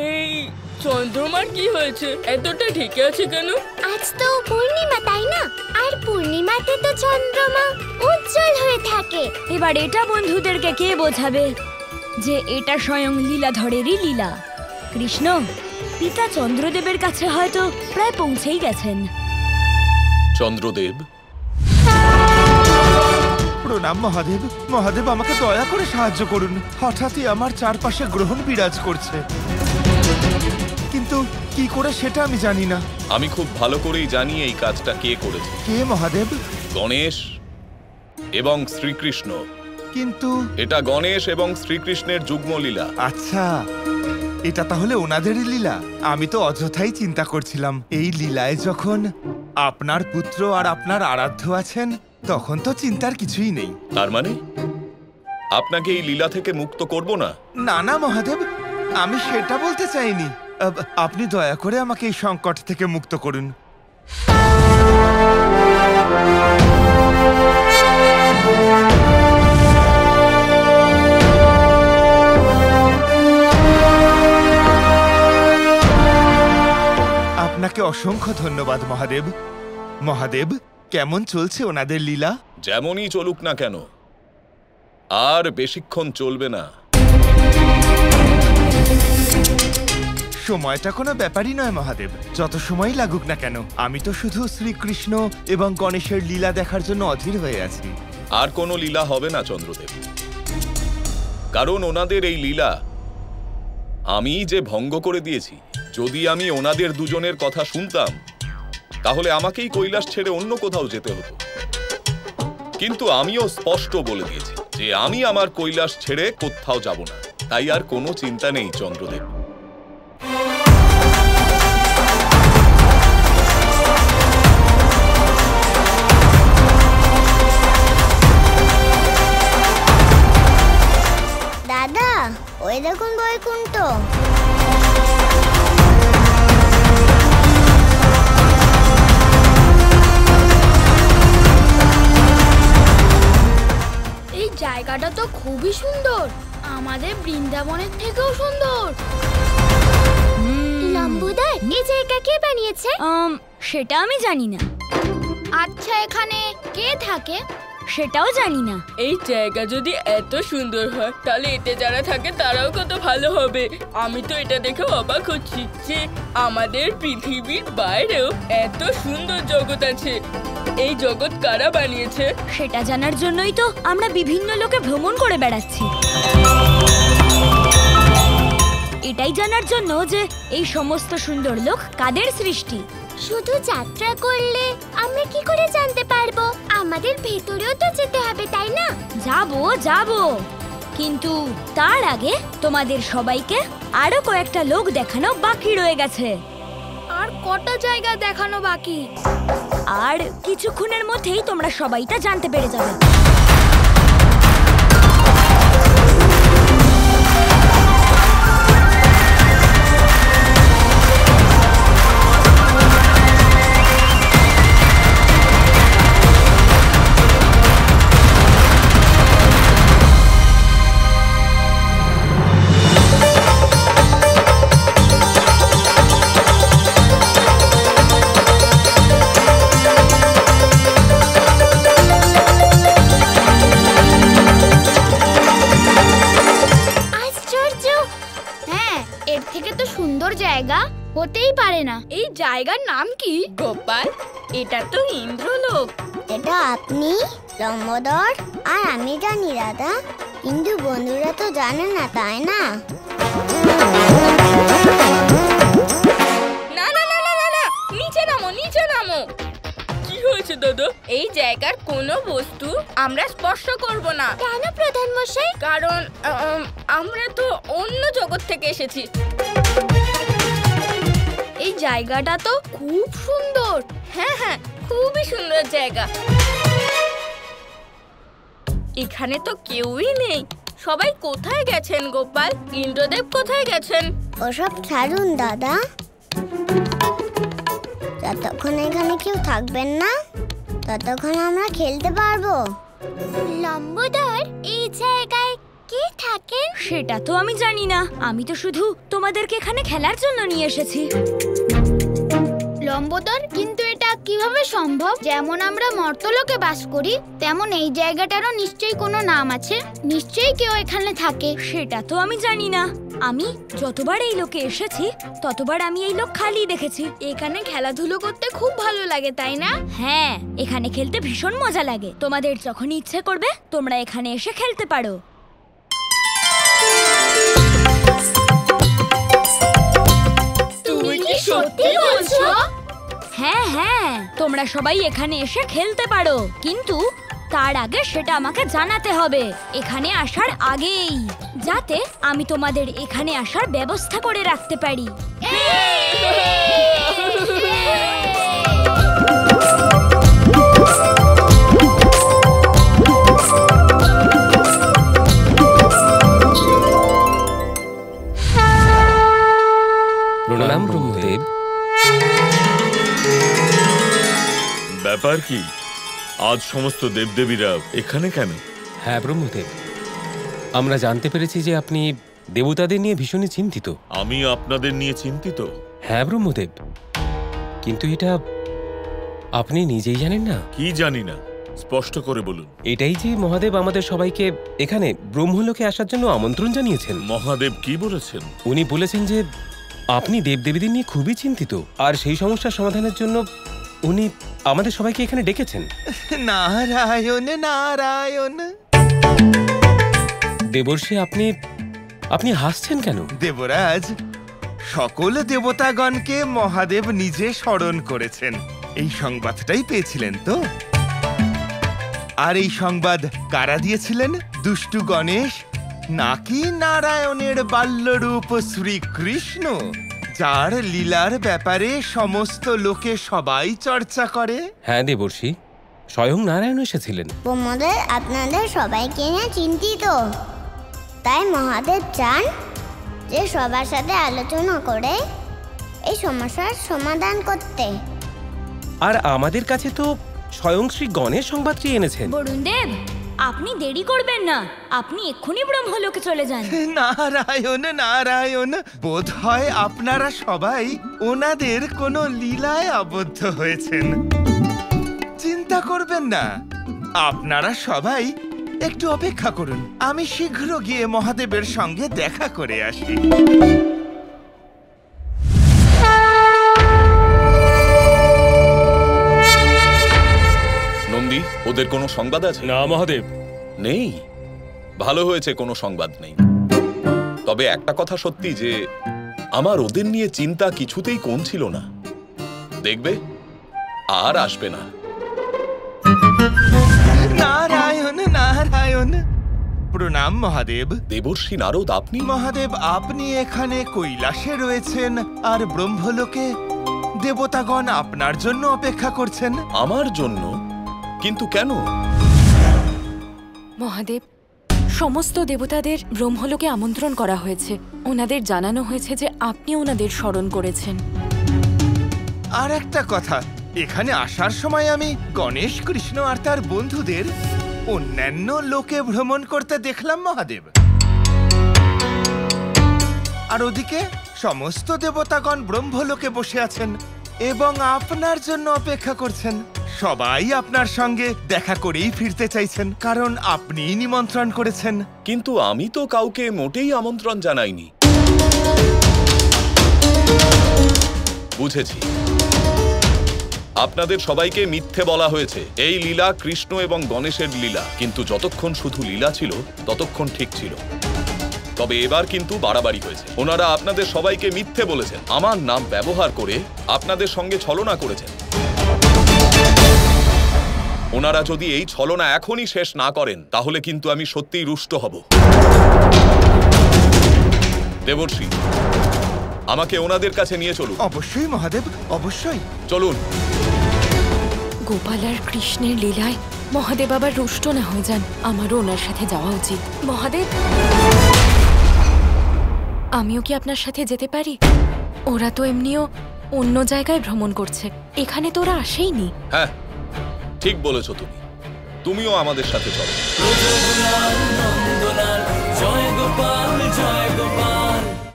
এই চন্দ্রমার কি হয়েছে? এতটা ঢেকে আছে কেন? আজ তো পূর্ণিমা, তাই না? আর পূর্ণিমাতে তো চন্দ্রমা উজ্জ্বল হয়ে থাকে। এবার এটা বন্ধুদেরকে কে বোঝাবে যে এটা স্বয়ং লীলাধরেরই লীলা? কৃষ্ণ পিতা চন্দ্রদেবের কাছে হয়তো প্রায় পৌঁছেই গেছেন। চন্দ্রদেব, প্রণাম মহাদেব। মহাদেব, আমাকে দয়া করে সাহায্য করুন। হঠাৎই আমার চারপাশে গ্রহণ বিরাজ করছে, কিন্তু কি করে সেটা আমি জানি না। আমি খুব ভালো করেই জানি এই কাজটা কে করেছে। কে মহাদেব? গণেশ এবং শ্রীকৃষ্ণ। কিন্তু এটা গণেশ এবং শ্রীকৃষ্ণের যুগ্ম লীলা। আচ্ছা, এটা তাহলে ওনাদেরই লীলা। আমি তো অযথাই চিন্তা করছিলাম, এই লীলায় যখন আপনার পুত্র আর আপনার আরাধ্য আছেন, তখন তো চিন্তার কিছুই নেই। তার মানে আপনাকে এই লীলা থেকে মুক্ত করব না? না না মহাদেব, আমি সেটা বলতে চাইনি। আপনি দয়া করে আমাকে এই সংকট থেকে মুক্ত করুন। আপনাকে অসংখ্য ধন্যবাদ মহাদেব। মহাদেব, কেমন চলছে ওনাদের লীলা? যেমনই চলুক না কেন, আর বেশিক্ষণ চলবে না। সময়টা কোনো ব্যাপারই নয় মহাদেব, যত সময় লাগুক না কেন। আমি তো শুধু শ্রীকৃষ্ণ এবং গণেশের লীলা দেখার জন্য অধীর হয়ে আছি। আর কোনো লীলা হবে না চন্দ্রদেব, কারণ ওনাদের এই লীলা আমি যে ভঙ্গ করে দিয়েছি। যদি আমি ওনাদের দুজনের কথা শুনতাম, তাহলে আমাকেই কৈলাস ছেড়ে অন্য কোথাও যেতে হতো। কিন্তু আমিও স্পষ্ট বলে দিয়েছি যে আমি আমার কৈলাস ছেড়ে কোথাও যাব না। তাই আর কোনো চিন্তা নেই চন্দ্রদেব। দাদা, ওই দেখুন বৈকুণ্ঠ। এই জায়গাটা তো খুবই সুন্দর, আমাদের বৃন্দাবনের থেকেও সুন্দর। লম্বুদার, এই জায়গা কে বানিয়েছে? সেটা আমি জানি না। আচ্ছা, এখানে কে থাকে? সেটাও জানি না। এই জায়গা যদি এত সুন্দর হয়, তাহলে এতে যারা থাকে তারাও কত ভালো হবে। আমি তো এটা দেখে অবাক হচ্ছি যে আমাদের পৃথিবীর বাইরেও এত সুন্দর জগৎ আছে। এই জগৎ কারা বানিয়েছে সেটা জানার জন্যই তো আমরা বিভিন্ন লোকে ভ্রমণ করে বেড়াচ্ছি। এটাই জানার জন্য যে এই সমস্ত সুন্দর লোক কাদের সৃষ্টি। শুধু যাত্রা করলে আমরা কি করে জানতে পারবো? আমাদের ভেতরেও তো যেতে হবে, তাই না? যাবো, কিন্তু তার আগে তোমাদের সবাইকে আরো কয়েকটা লোক দেখানো বাকি রয়ে গেছে। আর কটা জায়গা দেখানো বাকি? আর কিছুক্ষণের মধ্যেই তোমরা সবাই তা জানতে পেরে যাবে। হতেই পারে না। এই জায়গার নাম কি? গোপাল, এটা তো ইন্দ্রলোক। এটা আপনি, লম্বোদর আর আমি জানি দাদা, কিন্তু বন্ধুরা তো জানে না, তাই না? না না না না না, নিচে নামো, নিচে নামো। কি হয়েছে দাদা? এই জায়গার কোনো বস্তু আমরা স্পর্শ করব না। কেন প্রধান মশাই? কারণ আমরা তো অন্য জগৎ থেকে এসেছি। এই জায়গাটা তো খুব সুন্দর। হ্যাঁ হ্যাঁ, খুবই সুন্দর জায়গা। এখানে তো কেউই নেই। সবাই কোথায় গেছেন গোপাল? ইন্দ্রদেব কোথায় গেছেন? ওসব ছাড়ুন দাদা, যতক্ষণ এখানে কেউ থাকবেন না ততক্ষণ আমরা খেলতে পারবো। লম্বোদর, এই জায়গায় কে থাকেন? সেটা তো আমি জানি না, আমি তো শুধু তোমাদেরকে এখানে খেলার জন্য নিয়ে এসেছি। লম্বোদর, কিন্তু এটা কিভাবে সম্ভব? যেমন আমরা মর্তলোকে বাস করি, তেমন এই জায়গাটারও নিশ্চয়ই কোনো নাম আছে। নিশ্চয়ই কেউ এখানে থাকে। সেটা তো আমি জানি না, আমি যতবার এই লোকে এসেছি ততবার আমি এই লোক খালি দেখেছি। এখানে খেলাধুলো করতে খুব ভালো লাগে, তাই না? হ্যাঁ, এখানে খেলতে ভীষণ মজা লাগে। তোমাদের যখনই ইচ্ছে করবে তোমরা এখানে এসে খেলতে পারো। তুমি কি সত্যি বলছো? হ্যাঁ হ্যাঁ, তোমরা সবাই এখানে এসে খেলতে পারো, কিন্তু তার আগে সেটা আমাকে জানাতে হবে এখানে আসার আগেই, যাতে আমি তোমাদের এখানে আসার ব্যবস্থা করে রাখতে পারি। প্রণাম ব্রহ্মদেব। ব্যাপার কি? আজ সমস্ত দেবদেবীরা এখানে কেন? হ্যাঁ ব্রহ্মদেব, আমরা জানতে পেরেছি যে আপনি দেবতাদের নিয়ে ভীষণই চিন্তিত। আমি আপনাদের নিয়ে চিন্তিত? হ্যাঁ ব্রহ্মদেব, কিন্তু এটা আপনি নিজেই জানেন না। কি জানি না, স্পষ্ট করে বলুন। এটাই যে মহাদেব আমাদের সবাইকে এখানে ব্রহ্মলোকে আসার জন্য আমন্ত্রণ জানিয়েছেন। মহাদেব কি বলেছেন? উনি বলেছেন যে আপনি দেবদেবীদের নিয়ে খুবই চিন্তিত, আর সেই সমস্যার সমাধানের জন্য উনি আমাদের সবাইকে এখানে ডেকেছেন। নারায়ণ নারায়ণ। দেবর্ষি, আপনি হাসছেন কেন? দেবরাজ, সকল দেবতাগণকে মহাদেব নিজে স্মরণ করেছেন, এই সংবাদটাই পেয়েছিলেন তো? আর এই সংবাদ কারা দিয়েছিলেন? দুষ্টু গণেশ নাকি নারায়ণের বাল্যরূপ শ্রীকৃষ্ণ, যার লীলার ব্যাপারে সমস্ত লোকে সবাই চর্চা করে? হ্যাঁ দেবর্ষি, স্বয়ং নারায়ণ এসেছিলেন। ব্রহ্মদেব আপনাদের সবাইকে নিয়ে চিন্তিত, তাই মহাদেব চান যে সবার সাথে আলোচনা করে এই সমস্যার সমাধান করতে। আর আমাদের কাছে তো স্বয়ং শ্রী গণেশ সংবাদটি এনেছেন। বরুণদেব, আপনি দেরি করবেন না, আপনি এক্ষুনি ব্রহ্মলোকে চলে যান। নারায়ণ নারায়ণ, বোধ হয় আপনারা সবাই ওনাদের কোনো লীলায় আবদ্ধ হয়েছেন। চিন্তা করবেন না, আপনারা সবাই একটু অপেক্ষা করুন, আমি শীঘ্র গিয়ে মহাদেবের সঙ্গে দেখা করে আসি। নন্দী, ওদের কোনো সংবাদ আছে? না মহাদেব। নেই? ভালো হয়েছে, কোনো সংবাদ নেই। তবে একটা কথা সত্যি যে আমার ওদের নিয়ে চিন্তা কিছুতেই কমছিল না। দেখবে আর আসবে না। নারায়ণ নারায়ণ। প্রণাম মহাদেব। দেবর্ষি নারদ, আপনি? মহাদেব, আপনি এখানে কৈলাসে রয়েছেন আর ব্রহ্মলোকে দেবতাগণ আপনার জন্য অপেক্ষা করছেন। আমার জন্য? কিন্তু কেন? মহাদেব, সমস্ত দেবতাদের ব্রহ্মলোকে আমন্ত্রণ করা হয়েছে। ওনাদের জানানো হয়েছে যে আপনি ওনাদের স্মরণ করেছেন। আর একটা কথা, এখানে আসার সময় আমি গণেশ, কৃষ্ণ আর তার বন্ধুদের অন্যান্য লোকে ভ্রমণ করতে দেখলাম মহাদেব। আর ওদিকে সমস্ত দেবতাগণ ব্রহ্মলোকে বসে আছেন এবং আপনার জন্য অপেক্ষা করছেন। সবাই আপনার সঙ্গে দেখা করেই ফিরতে চাইছেন, কারণ আপনিই নিমন্ত্রণ করেছেন। কিন্তু আমি তো কাউকে মোটেই আমন্ত্রণ জানাইনি। বুঝেছি, আপনাদের সবাইকে মিথ্যে বলা হয়েছে। এই লীলা কৃষ্ণ এবং গণেশের লীলা, কিন্তু যতক্ষণ শুধু লীলা ছিল ততক্ষণ ঠিক ছিল। তবে এবার কিন্তু বাড়াবাড়ি হয়েছে। ওনারা আপনাদের সবাইকে মিথ্যে বলেছেন, আমার নাম ব্যবহার করে আপনাদের সঙ্গে ছলনা করেছেন। ওনারা যদি এই ছলনা এখনই শেষ না করেন তাহলে কিন্তু আমি সত্যিই রুষ্ট হব। দেবর্ষি, আমাকে ওনাদের কাছে নিয়ে চলুন। অবশ্যই মহাদেব, অবশ্যই চলুন। গোপাল আর কৃষ্ণের লীলায় মহাদেব আবার রুষ্ট না হয়ে যান। আমারও ওনার সাথে যাওয়া উচিত। মহাদেব, আমিও কি আপনার সাথে যেতে পারি? ওরা তো এমনিও অন্য জায়গায় ভ্রমণ করছে, এখানে তো ওরা আসেইনি। হ্যাঁ, ঠিক বলেছো তুমি। তুমিও আমাদের সাথে চলো। গোপাল জয় গোপাল